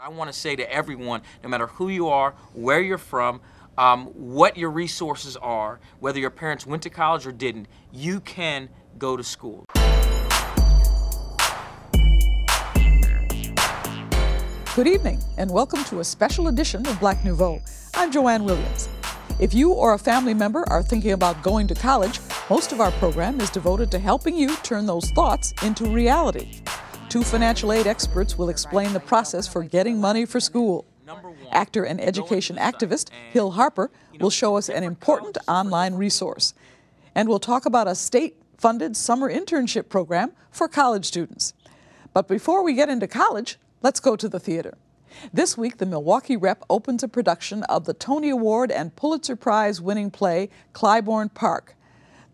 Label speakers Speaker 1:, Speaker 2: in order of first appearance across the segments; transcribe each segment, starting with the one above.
Speaker 1: I want to say to everyone, no matter who you are, where you're from, what your resources are, whether your parents went to college or didn't, you can go to school.
Speaker 2: Good evening, and welcome to a special edition of Black Nouveau. I'm Joanne Williams. If you or a family member are thinking about going to college, most of our program is devoted to helping you turn those thoughts into reality. Two financial aid experts will explain the process for getting money for school. Actor and education activist Hill Harper will show us an important online resource. And we'll talk about a state-funded summer internship program for college students. But before we get into college, let's go to the theater. This week, the Milwaukee Rep opens a production of the Tony Award and Pulitzer Prize winning play, Clybourne Park.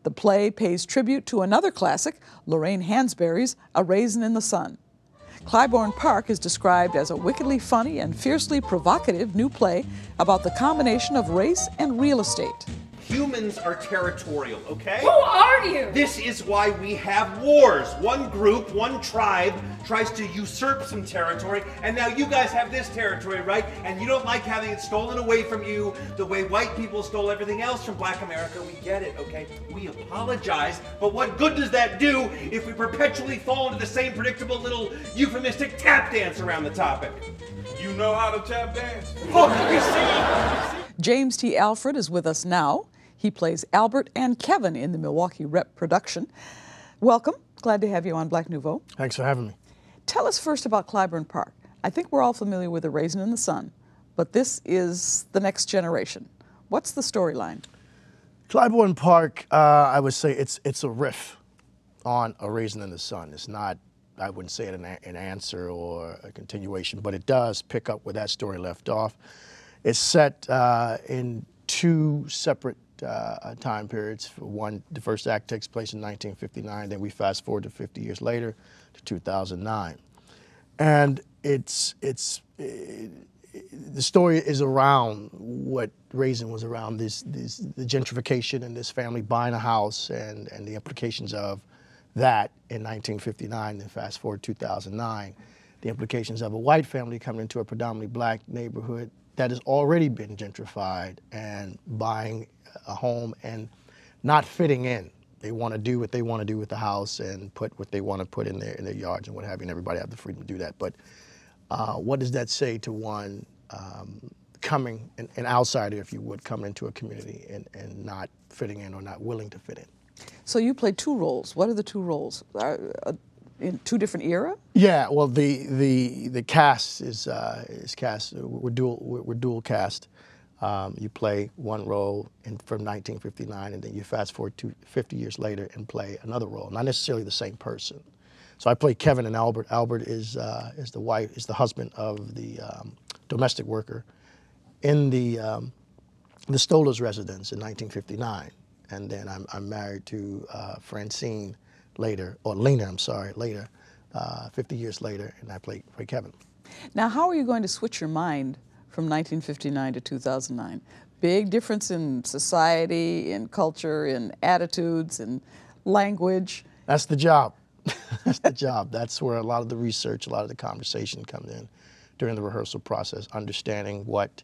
Speaker 2: The play pays tribute to another classic, Lorraine Hansberry's A Raisin in the Sun. Clybourne Park is described as a wickedly funny and fiercely provocative new play about the combination of race and real estate.
Speaker 3: Humans are territorial, okay?
Speaker 4: Who are you?
Speaker 3: This is why we have wars. One group, one tribe tries to usurp some territory, and now you guys have this territory, right? And you don't like having it stolen away from you the way white people stole everything else from Black America. We get it, okay? We apologize, but what good does that do if we perpetually fall into the same predictable little euphemistic tap dance around the topic?
Speaker 5: You know how to tap dance?
Speaker 3: Look, you see?
Speaker 2: James T. Alfred is with us now. He plays Albert and Kevin in the Milwaukee Rep production. Welcome. Glad to have you on Black Nouveau.
Speaker 6: Thanks for having me.
Speaker 2: Tell us first about Clybourne Park. I think we're all familiar with A Raisin in the Sun, but this is the next generation. What's the storyline?
Speaker 6: Clybourne Park, I would say it's a riff on A Raisin in the Sun. It's not, I wouldn't say it an answer or a continuation, but it does pick up where that story left off. It's set in two separate time periods. For one, the first act takes place in 1959, then we fast forward to 50 years later to 2009. And the story is around what Raisin was around, the gentrification and this family buying a house and the implications of that in 1959, then fast forward to 2009, the implications of a white family coming into a predominantly Black neighborhood that has already been gentrified and buying a home and not fitting in. They want to do what they want to do with the house and put what they want to put in their yards and what have you, and everybody have the freedom to do that. But what does that say to one coming, an outsider, if you would, coming into a community and not fitting in or not willing to fit in?
Speaker 2: So you play two roles. What are the two roles? In two different era?
Speaker 6: Yeah, well, the cast is cast. We're dual cast. You play one role from 1959, and then you fast forward to 50 years later and play another role, not necessarily the same person. So I play Kevin and Albert. Albert is the husband of the domestic worker in the Stoller's residence in 1959, and then I'm married to Francine later, or Lena, I'm sorry, later, 50 years later, and I play Kevin.
Speaker 2: Now, how are you going to switch your mind from 1959 to 2009? Big difference in society, in culture, in attitudes, in language.
Speaker 6: That's the job. That's the job. That's where a lot of the research, a lot of the conversation comes in during the rehearsal process, understanding what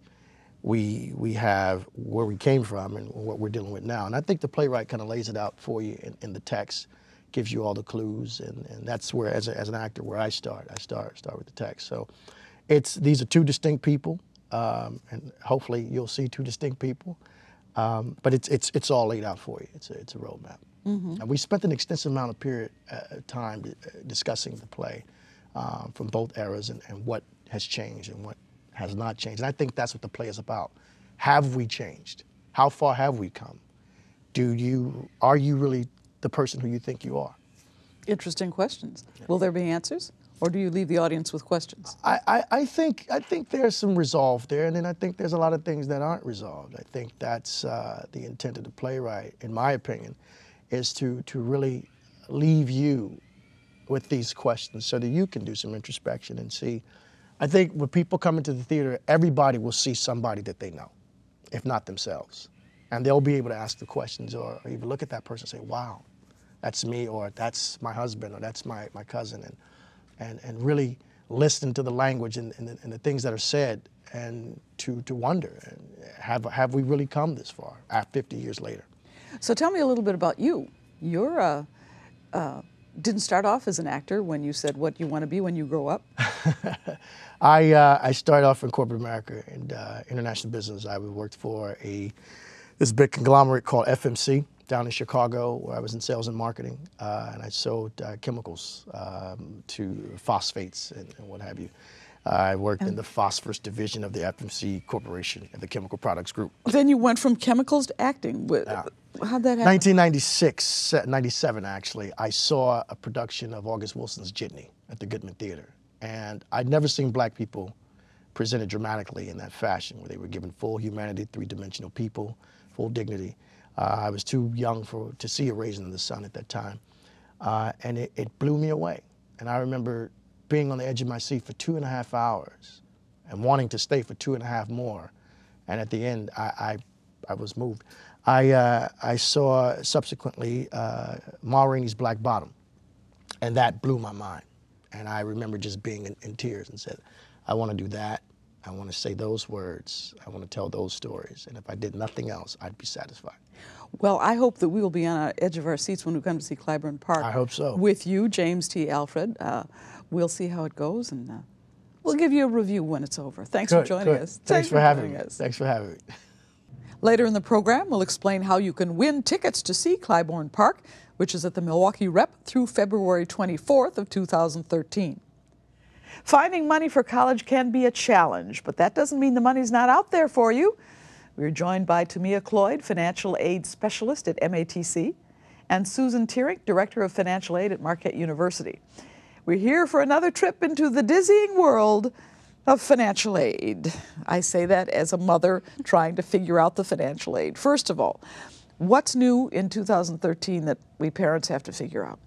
Speaker 6: we have, where we came from, and what we're dealing with now. And I think the playwright kind of lays it out for you in the text, gives you all the clues, and that's where, as an actor, where I start with the text. So these are two distinct people, and hopefully you'll see two distinct people, but it's all laid out for you. It's a roadmap. Mm-hmm. And we spent an extensive amount of time discussing the play from both eras and what has changed and what has not changed. And I think that's what the play is about. Have we changed? How far have we come? Are you really the person who you think you are?
Speaker 2: Interesting questions. Yeah. Will there be answers, or do you leave the audience with questions?
Speaker 6: I think there's some resolve there, and then I think there's a lot of things that aren't resolved. I think that's the intent of the playwright, in my opinion, is to really leave you with these questions so that you can do some introspection and see. I think when people come into the theater, everybody will see somebody that they know, if not themselves. And they'll be able to ask the questions or even look at that person and say, wow, that's me, or that's my husband, or that's my cousin, and really listen to the language and the things that are said, and to wonder, have we really come this far 50 years later?
Speaker 2: So tell me a little bit about you. You're didn't start off as an actor when you said what you want to be when you grow up.
Speaker 6: I started off in corporate America and international business. I worked for this big conglomerate called FMC down in Chicago, where I was in sales and marketing, and I sold chemicals to phosphates and what have you. I worked in the phosphorus division of the FMC Corporation and the Chemical Products Group.
Speaker 2: Then you went from chemicals to acting. How'd that happen?
Speaker 6: 1996, 97 actually, I saw a production of August Wilson's Jitney at the Goodman Theater. And I'd never seen black people presented dramatically in that fashion, where they were given full humanity, three-dimensional people, full dignity. I was too young to see A Raisin in the Sun at that time. And it blew me away. And I remember being on the edge of my seat for 2.5 hours and wanting to stay for 2.5 more. And at the end, I was moved. I saw subsequently Ma Rainey's Black Bottom, and that blew my mind. And I remember just being in tears and said, I want to do that. I want to say those words. I want to tell those stories. And if I did nothing else, I'd be satisfied.
Speaker 2: Well, I hope that we will be on the edge of our seats when we come to see Clybourne Park.
Speaker 6: I hope so.
Speaker 2: With you, James T. Alfred. We'll see how it goes, and we'll give you a review when it's over. Thanks for joining us.
Speaker 6: Thanks for having me. Thanks for having me.
Speaker 2: Later in the program, we'll explain how you can win tickets to see Clybourne Park, which is at the Milwaukee Rep through February 24th of 2013. Finding money for college can be a challenge, but that doesn't mean the money's not out there for you. We're joined by Tamia Cloyd, Financial Aid Specialist at MATC, and Susan Tiering, Director of Financial Aid at Marquette University. We're here for another trip into the dizzying world of financial aid. I say that as a mother trying to figure out the financial aid. First of all, what's new in 2013 that we parents have to figure out?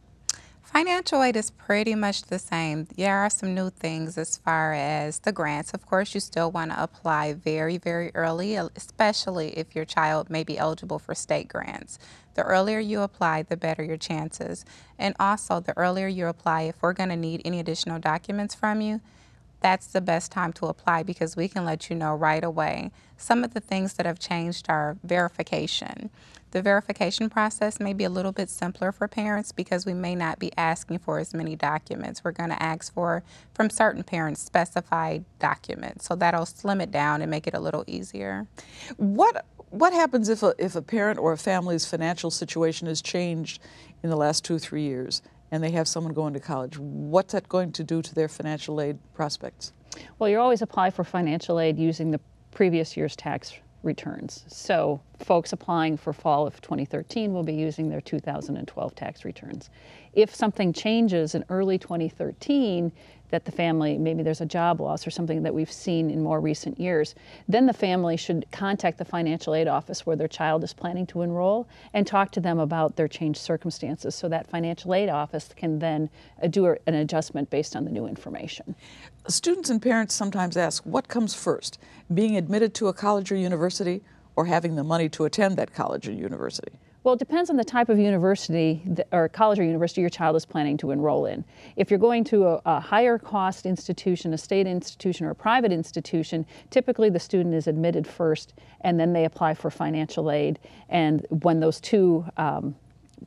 Speaker 4: Financial aid is pretty much the same. There are some new things as far as the grants. Of course, you still want to apply very, very early, especially if your child may be eligible for state grants. The earlier you apply, the better your chances. And also, the earlier you apply, if we're going to need any additional documents from you, that's the best time to apply because we can let you know right away. Some of the things that have changed are verification. The verification process may be a little bit simpler for parents because we may not be asking for as many documents. We're going to ask for, from certain parents, specified documents. So that'll slim it down and make it a little easier.
Speaker 2: What happens if a parent or a family's financial situation has changed in the last 2 or 3 years and they have someone going to college? What's that going to do to their financial aid prospects?
Speaker 7: Well, you always apply for financial aid using the previous year's tax returns. So folks applying for fall of 2013 will be using their 2012 tax returns. If something changes in early 2013, that the family, maybe there's a job loss or something that we've seen in more recent years, then the family should contact the financial aid office where their child is planning to enroll and talk to them about their changed circumstances so that financial aid office can then do an adjustment based on the new information.
Speaker 2: Students and parents sometimes ask, what comes first, being admitted to a college or university or having the money to attend that college or university?
Speaker 7: Well, it depends on the type of university or college or university your child is planning to enroll in. If you're going to a higher cost institution, a state institution or a private institution, typically the student is admitted first and then they apply for financial aid. And when those two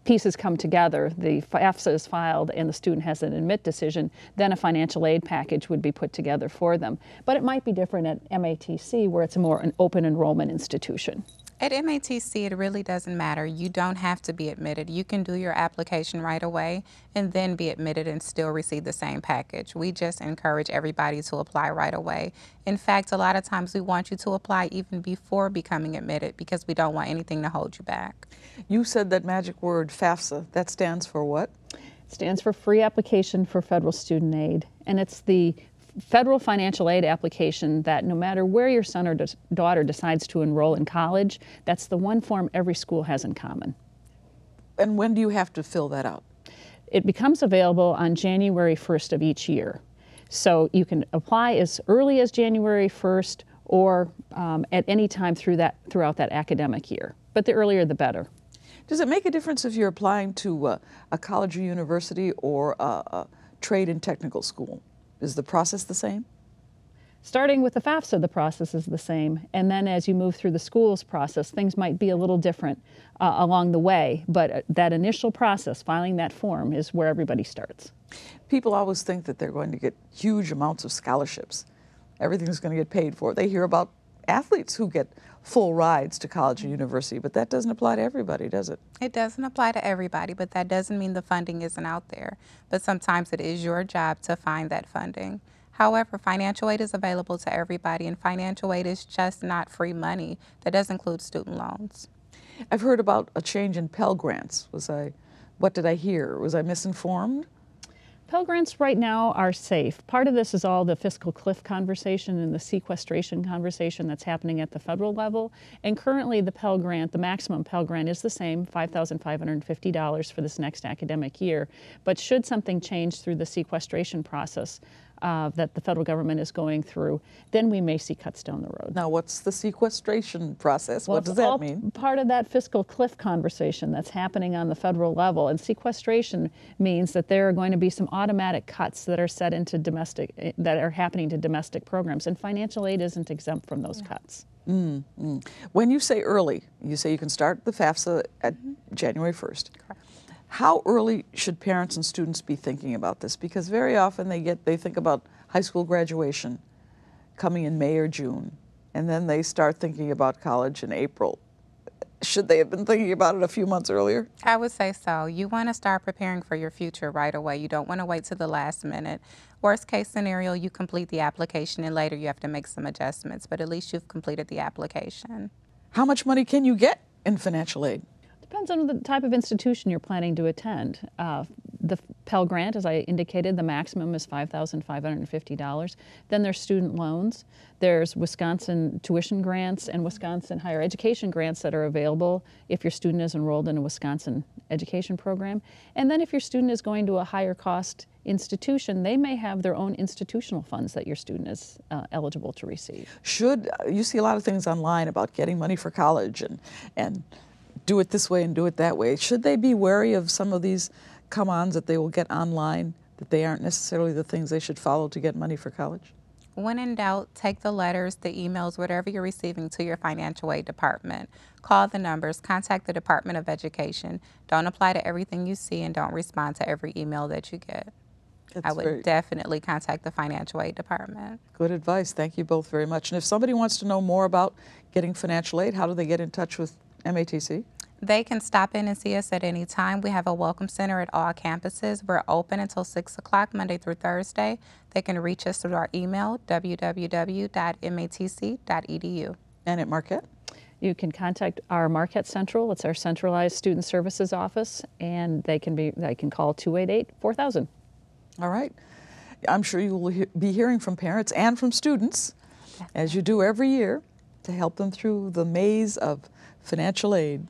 Speaker 7: pieces come together, the FAFSA is filed and the student has an admit decision, then a financial aid package would be put together for them. But it might be different at MATC where it's more an open enrollment institution.
Speaker 4: At MATC, it really doesn't matter. You don't have to be admitted. You can do your application right away and then be admitted and still receive the same package. We just encourage everybody to apply right away. In fact, a lot of times we want you to apply even before becoming admitted because we don't want anything to hold you back.
Speaker 2: You said that magic word, FAFSA. That stands for what?
Speaker 7: It stands for Free Application for Federal Student Aid, and it's the federal financial aid application that no matter where your son or daughter decides to enroll in college, that's the one form every school has in common.
Speaker 2: And when do you have to fill that out?
Speaker 7: It becomes available on January 1st of each year. So you can apply as early as January 1st or at any time throughout that academic year. But the earlier the better.
Speaker 2: Does it make a difference if you're applying to a college or university or a trade and technical school? Is the process the same?
Speaker 7: Starting with the FAFSA, the process is the same, and then as you move through the schools process, things might be a little different along the way, but that initial process, filing that form, is where everybody starts.
Speaker 2: People always think that they're going to get huge amounts of scholarships. Everything's going to get paid for. They hear about athletes who get full rides to college and university, but that doesn't apply to everybody, does it?
Speaker 4: It doesn't apply to everybody, but that doesn't mean the funding isn't out there. But sometimes it is your job to find that funding. However, financial aid is available to everybody, and financial aid is just not free money. That does include student loans.
Speaker 2: I've heard about a change in Pell Grants. What did I hear? Was I misinformed?
Speaker 7: Pell Grants right now are safe. Part of this is all the fiscal cliff conversation and the sequestration conversation that's happening at the federal level. And currently the Pell Grant, the maximum Pell Grant is the same, $5,550 for this next academic year. But should something change through the sequestration process that the federal government is going through, then we may see cuts down the road.
Speaker 2: Now, what's the sequestration process?
Speaker 7: Well,
Speaker 2: what does that mean?
Speaker 7: Part of that fiscal cliff conversation that's happening on the federal level. And sequestration means that there are going to be some automatic cuts that are set into that are happening to domestic programs. And financial aid isn't exempt from those cuts.
Speaker 2: When you say early, you say you can start the FAFSA at January 1st.
Speaker 4: Correct.
Speaker 2: How early should parents and students be thinking about this? Because very often they think about high school graduation coming in May or June, and then they start thinking about college in April. Should they have been thinking about it a few months earlier?
Speaker 4: I would say so. You want to start preparing for your future right away. You don't want to wait to the last minute. Worst case scenario, you complete the application and later you have to make some adjustments, but at least you've completed the application.
Speaker 2: How much money can you get in financial aid?
Speaker 7: Depends on the type of institution you're planning to attend. The Pell Grant, as I indicated, the maximum is $5,550. Then there's student loans. There's Wisconsin tuition grants and Wisconsin higher education grants that are available if your student is enrolled in a Wisconsin education program. And then if your student is going to a higher cost institution, they may have their own institutional funds that your student is eligible to receive.
Speaker 2: You see a lot of things online about getting money for college and do it this way and do it that way. Should they be wary of some of these come-ons that they will get online, that they aren't necessarily the things they should follow to get money for college?
Speaker 4: When in doubt, take the letters, the emails, whatever you're receiving to your financial aid department. Call the numbers, contact the Department of Education. Don't apply to everything you see and don't respond to every email that you get. I would definitely contact the financial aid department.
Speaker 2: Good advice. Thank you both very much. And if somebody wants to know more about getting financial aid, how do they get in touch with MATC?
Speaker 4: They can stop in and see us at any time. We have a welcome center at all campuses. We're open until 6 o'clock Monday through Thursday. They can reach us through our email, www.matc.edu.
Speaker 2: And at Marquette?
Speaker 7: You can contact our Marquette Central. It's our centralized student services office, and they can call 288-4000.
Speaker 2: All right. I'm sure you will be hearing from parents and from students, as you do every year, to help them through the maze of financial aid.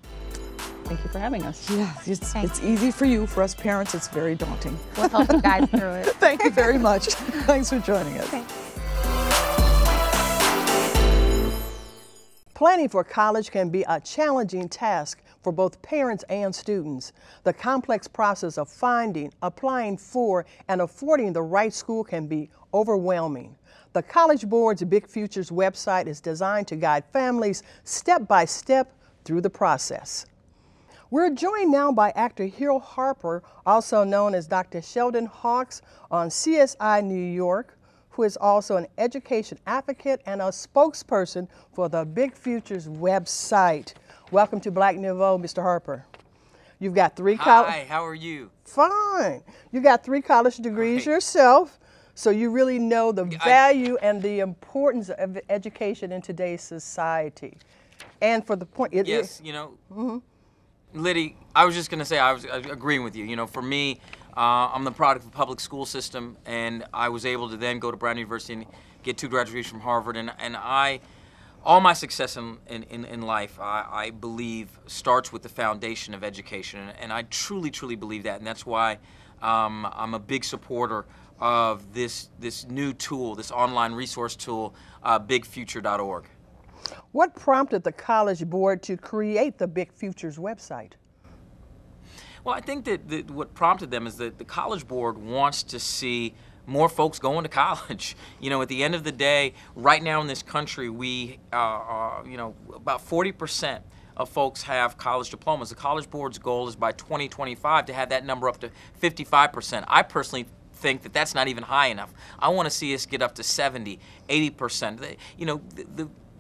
Speaker 7: Thank you for having us.
Speaker 2: Yeah, it's easy for you. For us parents, it's very daunting.
Speaker 4: We'll help you guys through it.
Speaker 2: Thank you very much. Thanks for joining us.
Speaker 4: Thanks.
Speaker 8: Planning for college can be a challenging task for both parents and students. The complex process of finding, applying for, and affording the right school can be overwhelming. The College Board's Big Futures website is designed to guide families step by step through the process. We're joined now by actor Hill Harper, also known as Dr. Sheldon Hawks on CSI New York, who is also an education advocate and a spokesperson for the Big Futures website. Welcome to Black Nouveau, Mr. Harper. You've got three college.
Speaker 1: Hi, how are you?
Speaker 8: Fine. You got 3 college degrees yourself, so you really know the value and the importance of education in today's society. And for the point,
Speaker 1: yes, you know, Liddy, I was just going to say, I was agreeing with you. You know, for me, I'm the product of the public school system, and I was able to then go to Brown University and get 2 graduations from Harvard. And all my success in life, I believe, starts with the foundation of education. And I truly, truly believe that. And that's why I'm a big supporter of this new tool, this online resource tool, bigfuture.org.
Speaker 8: What prompted the College Board to create the Big Futures website?
Speaker 1: Well, I think that what prompted them is that the College Board wants to see more folks going to college. You know, at the end of the day, right now in this country, we, you know, about 40% of folks have college diplomas. The College Board's goal is by 2025 to have that number up to 55%. I personally think that that's not even high enough. I want to see us get up to 70, 80%. You know,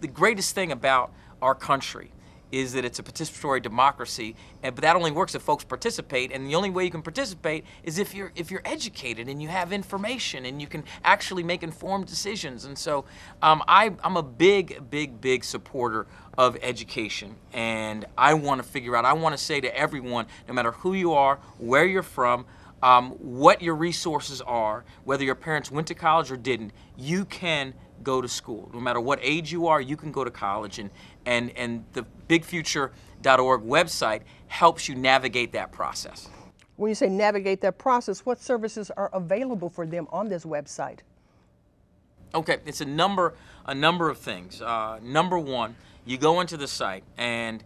Speaker 1: the greatest thing about our country is that it's a participatory democracy, but that only works if folks participate, and the only way you can participate is if you're educated and you have information and you can actually make informed decisions. And so I'm a big supporter of education, and I want to figure out, I want to say to everyone, no matter who you are, where you're from, what your resources are, whether your parents went to college or didn't, you can go to school. No matter what age you are, you can go to college, and the bigfuture.org website helps you navigate that process.
Speaker 8: When you say navigate that process, what services are available for them on this website?
Speaker 1: Okay, it's a number of things. Number one, you go into the site, and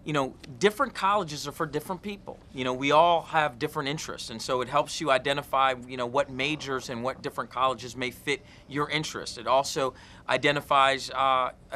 Speaker 1: you know, different colleges are for different people. You know, we all have different interests, and so it helps you identify, you know, what majors and what different colleges may fit your interest. It also identifies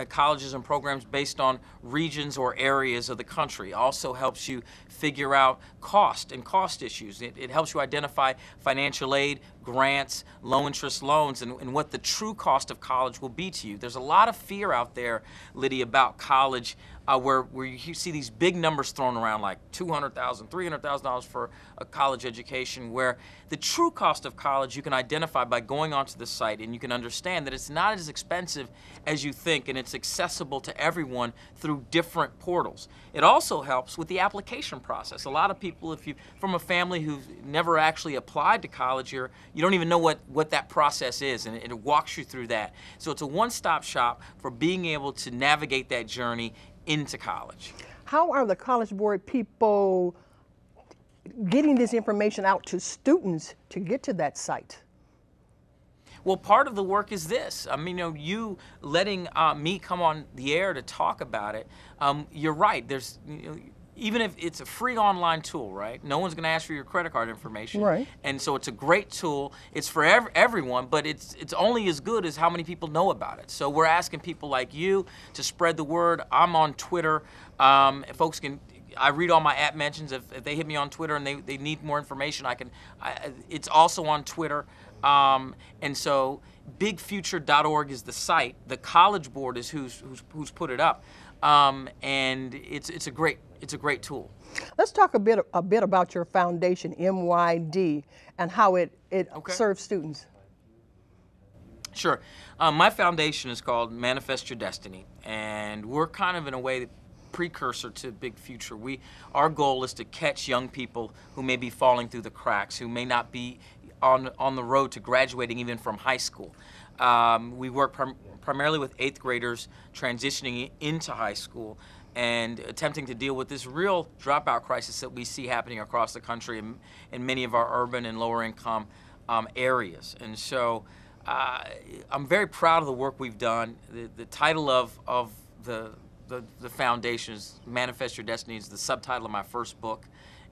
Speaker 1: colleges and programs based on regions or areas of the country. It also helps you figure out cost and cost issues. It helps you identify financial aid, grants, low interest loans, and what the true cost of college will be to you. There's a lot of fear out there, Liddy, about college, where you see these big numbers thrown around like $200,000, $300,000 for a college education, where the true cost of college you can identify by going onto the site, and you can understand that it's not as expensive as you think, and it's accessible to everyone through different portals. It also helps with the application process. A lot of people, if you from a family who've never actually applied to college, you don't even know what that process is, and it walks you through that. So it's a one-stop shop for being able to navigate that journey into college.
Speaker 8: How are the College Board people getting this information out to students to get to that site?
Speaker 1: Well, part of the work is this. I mean, you know, you letting me come on the air to talk about it, you're right. There's, you know, even if it's a free online tool, right? No one's going to ask for your credit card information.
Speaker 8: Right.
Speaker 1: And so it's a great tool. It's for everyone, but it's only as good as how many people know about it. So we're asking people like you to spread the word. I'm on Twitter. Folks can, I read all my app mentions. If they hit me on Twitter and they need more information, it's also on Twitter. And so bigfuture.org is the site. The College Board is who's put it up. And it's a great tool.
Speaker 8: Let's talk a bit about your foundation, MYD, and how it serves students.
Speaker 1: Sure. My foundation is called Manifest Your Destiny, and we're kind of in a way the precursor to Big Future. Our goal is to catch young people who may be falling through the cracks, who may not be on the road to graduating even from high school. We work primarily with 8th graders transitioning into high school and attempting to deal with this real dropout crisis that we see happening across the country in many of our urban and lower income areas. And so I'm very proud of the work we've done. The title of the foundation is Manifest Your Destiny, is the subtitle of my first book.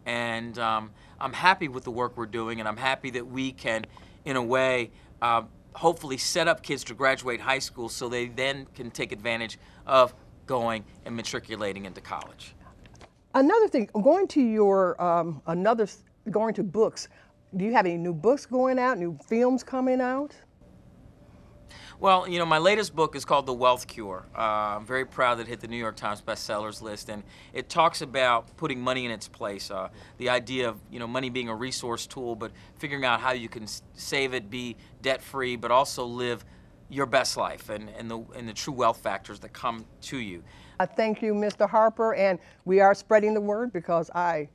Speaker 1: And I'm happy with the work we're doing, and I'm happy that we can, in a way, hopefully set up kids to graduate high school so they then can take advantage of going and matriculating into college.
Speaker 8: Another thing, going to your going to books. Do you have any new books going out? New films coming out?
Speaker 1: Well, you know, my latest book is called The Wealth Cure. I'm very proud that it hit the New York Times bestsellers list, and it talks about putting money in its place. The idea of, you know, money being a resource tool, but figuring out how you can save it, be debt-free, but also live your best life and the true wealth factors that come to you.
Speaker 8: I thank you, Mr. Harper, and we are spreading the word because I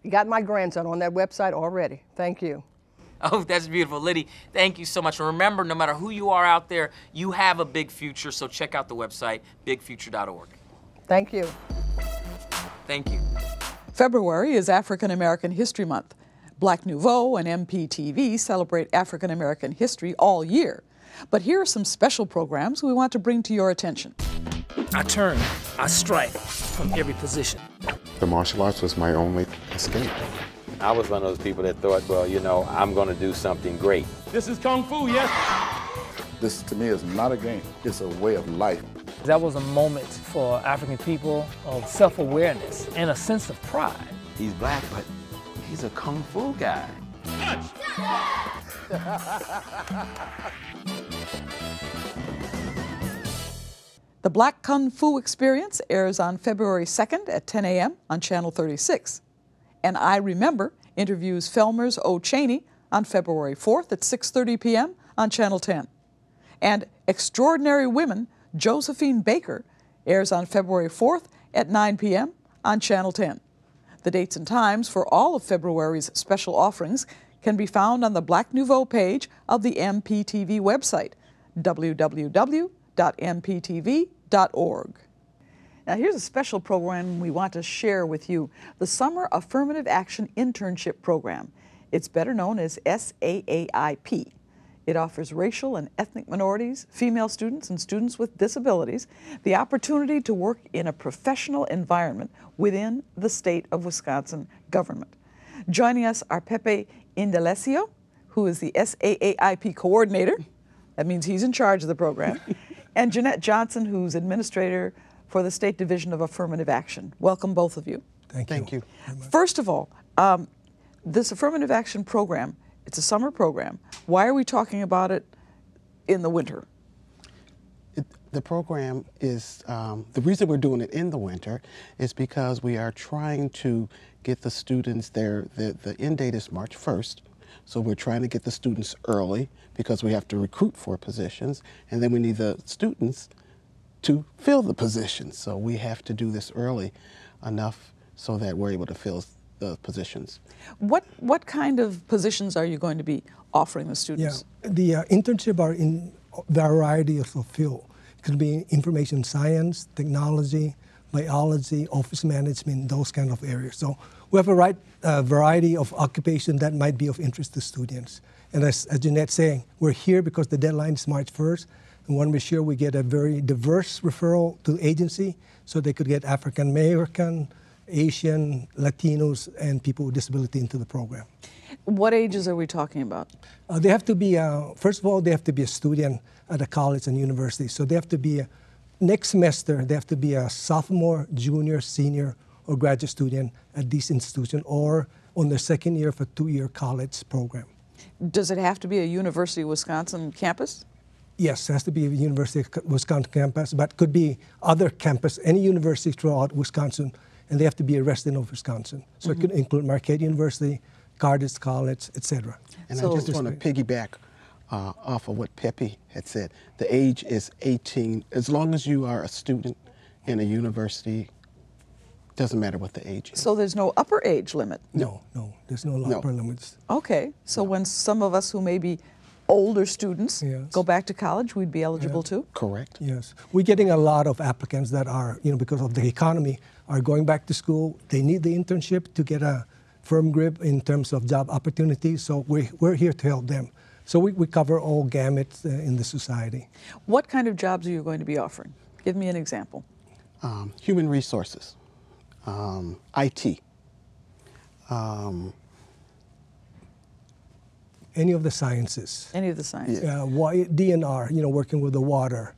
Speaker 8: got my grandson on that website already. Thank you.
Speaker 1: Oh, that's beautiful. Liddy, thank you so much. And remember, no matter who you are out there, you have a big future, so check out the website, bigfuture.org.
Speaker 8: Thank you.
Speaker 1: Thank you.
Speaker 2: February is African American History Month. Black Nouveau and MPTV celebrate African American history all year. But here are some special programs we want to bring to your attention.
Speaker 9: I turn, I strike from every position.
Speaker 10: The martial arts was my only escape.
Speaker 9: I was one of those people that thought, well, you know, I'm going to do something great.
Speaker 5: This is Kung Fu, yes?
Speaker 10: This, to me, is not a game. It's a way of life.
Speaker 11: That was a moment for African people of self-awareness and a sense of pride.
Speaker 9: He's black, but he's a Kung Fu guy.
Speaker 2: The Black Kung Fu Experience airs on February 2nd at 10 a.m. on Channel 36. And I Remember interviews Felmers O'Chaney on February 4th at 6:30 p.m. on Channel 10. And Extraordinary Women, Josephine Baker, airs on February 4th at 9 p.m. on Channel 10. The dates and times for all of February's special offerings can be found on the Black Nouveau page of the MPTV website, www.mptv.org. Now here's a special program we want to share with you, the Summer Affirmative Action Internship Program. It's better known as SAAIP. It offers racial and ethnic minorities, female students, and students with disabilities the opportunity to work in a professional environment within the state of Wisconsin government. Joining us are Pepe Indalecio, who is the SAAIP coordinator. That means he's in charge of the program. And Jeanette Johnson, who's administrator for the State Division of Affirmative Action. Welcome, both of you.
Speaker 12: Thank you.
Speaker 2: First of all, this Affirmative Action program, it's a summer program. Why are we talking about it in the winter?
Speaker 12: The program is, the reason we're doing it in the winter is because we are trying to get the students there. The end date is March 1st. So we're trying to get the students early because we have to recruit for positions, and then we need the students to fill the positions. So we have to do this early enough so that we're able to fill the positions.
Speaker 2: What kind of positions are you going to be offering the students?
Speaker 13: Yeah, the internship are in variety of field. It could be information science, technology, biology, office management, those kind of areas. So we have a variety of occupation that might be of interest to students. And as Jeanette's saying, we're here because the deadline is March 1st. And want to be sure we get a very diverse referral to the agency so they could get African American, Asian, Latinos, and people with disability into the program.
Speaker 2: What ages are we talking about?
Speaker 13: They have to be, first of all, they have to be a student at a college and university. So they have to be, next semester, they have to be a sophomore, junior, senior, or graduate student at this institution or on their second year of a 2-year college program.
Speaker 2: Does it have to be a University of Wisconsin campus?
Speaker 13: Yes, it has to be a University of Wisconsin campus, but could be other campus, any university throughout Wisconsin, and they have to be a resident of Wisconsin. So it could include Marquette University, Cardis College, etc.
Speaker 12: And so I just want to piggyback off of what Pepe had said. The age is 18. As long as you are a student in a university, doesn't matter what the age is.
Speaker 2: So there's no upper age limit?
Speaker 13: No, there's no upper limits.
Speaker 2: Okay, so when some of us who may be older students go back to college, we'd be eligible too?
Speaker 12: Correct.
Speaker 13: Yes. We're getting a lot of applicants that are, because of the economy, are going back to school. They need the internship to get a firm grip in terms of job opportunities, so we're here to help them. So we cover all gamuts in the society.
Speaker 2: What kind of jobs are you going to be offering? Give me an example.
Speaker 12: Human resources, IT,
Speaker 13: any of the sciences.
Speaker 2: Any of the sciences.
Speaker 13: Yeah, DNR, working with the water.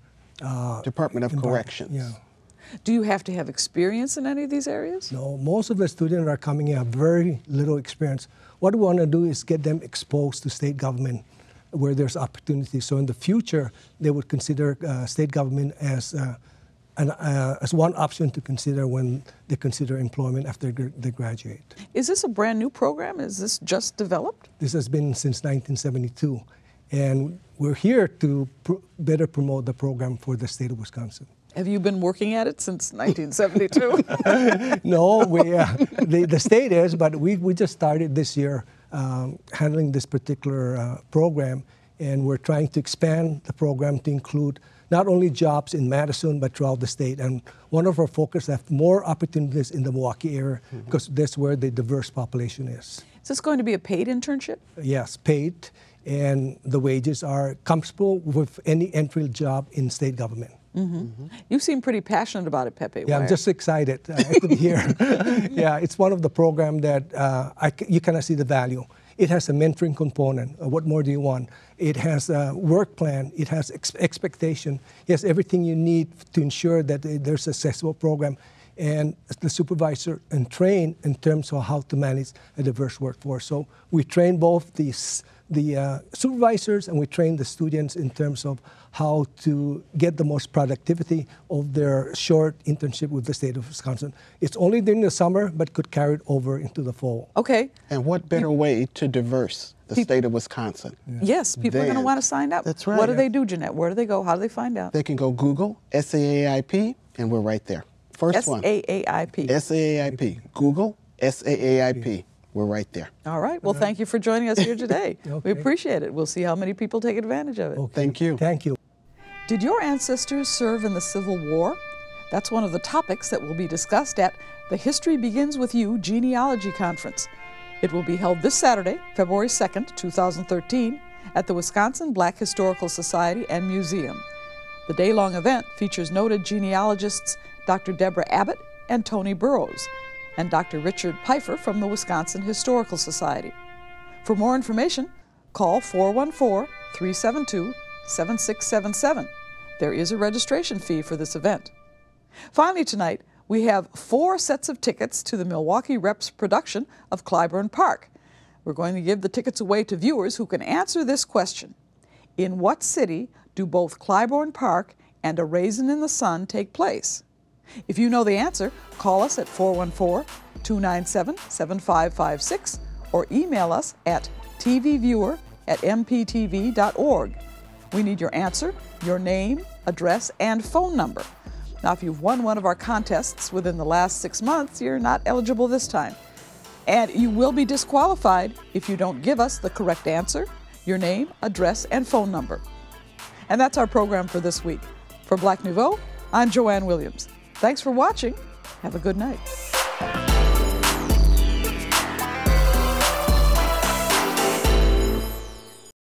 Speaker 12: Department of Corrections.
Speaker 13: Yeah.
Speaker 2: Do you have to have experience in any of these areas?
Speaker 13: No, most of the students are coming in have very little experience. What we want to do is get them exposed to state government where there's opportunity. So in the future, they would consider state government as one option to consider when they consider employment after they graduate.
Speaker 2: Is this a brand new program? Is this just developed?
Speaker 13: This has been since 1972. And we're here to better promote the program for the state of Wisconsin.
Speaker 2: Have you been working at it since 1972?
Speaker 13: No, the state is, but we just started this year handling this particular program, and we're trying to expand the program to include not only jobs in Madison, but throughout the state. And one of our focus is to have more opportunities in the Milwaukee area, because that's where the diverse population is.
Speaker 2: Is this going to be a paid internship?
Speaker 13: Yes, paid, and the wages are comparable with any entry job in state government.
Speaker 2: You seem pretty passionate about it, Pepe.
Speaker 13: Yeah, I'm just excited to be here. Yeah, it's one of the programs that you cannot see the value. It has a mentoring component. What more do you want? It has a work plan. It has expectation. It has everything you need to ensure that there's a successful program. And the supervisor and train in terms of how to manage a diverse workforce. So we train both the supervisors and we train the students in terms of how to get the most productivity of their short internship with the state of Wisconsin. It's only during the summer, but could carry it over into the fall.
Speaker 2: Okay.
Speaker 12: And what better way to diverse the state of Wisconsin?
Speaker 2: Yes, people are going to want to sign up.
Speaker 12: That's right.
Speaker 2: What do they do, Jeanette? Where do they go? How do they find out?
Speaker 12: They can go Google SAAIP, and we're right there. First one.
Speaker 2: SAAIP.
Speaker 12: SAAIP. Google SAAIP. We're right there.
Speaker 2: All right. Well, thank you for joining us here today. We appreciate it. We'll see how many people take advantage of it.
Speaker 12: Okay. Thank you.
Speaker 13: Thank you.
Speaker 2: Did your ancestors serve in the Civil War? That's one of the topics that will be discussed at the History Begins With You Genealogy Conference. It will be held this Saturday, February 2nd, 2013, at the Wisconsin Black Historical Society and Museum. The day-long event features noted genealogists Dr. Deborah Abbott and Tony Burrows, and Dr. Richard Pfeiffer from the Wisconsin Historical Society. For more information, call 414-372-7677. There is a registration fee for this event. Finally tonight, we have 4 sets of tickets to the Milwaukee Reps production of Clybourne Park. We're going to give the tickets away to viewers who can answer this question. In what city do both Clybourne Park and A Raisin in the Sun take place? If you know the answer, call us at 414-297-7556 or email us at tvviewer@mptv.org. We need your answer, your name, address, and phone number. Now, if you've won one of our contests within the last 6 months, you're not eligible this time. And you will be disqualified if you don't give us the correct answer, your name, address, and phone number. And that's our program for this week. For Black Nouveau, I'm Joanne Williams. Thanks for watching. Have a good night.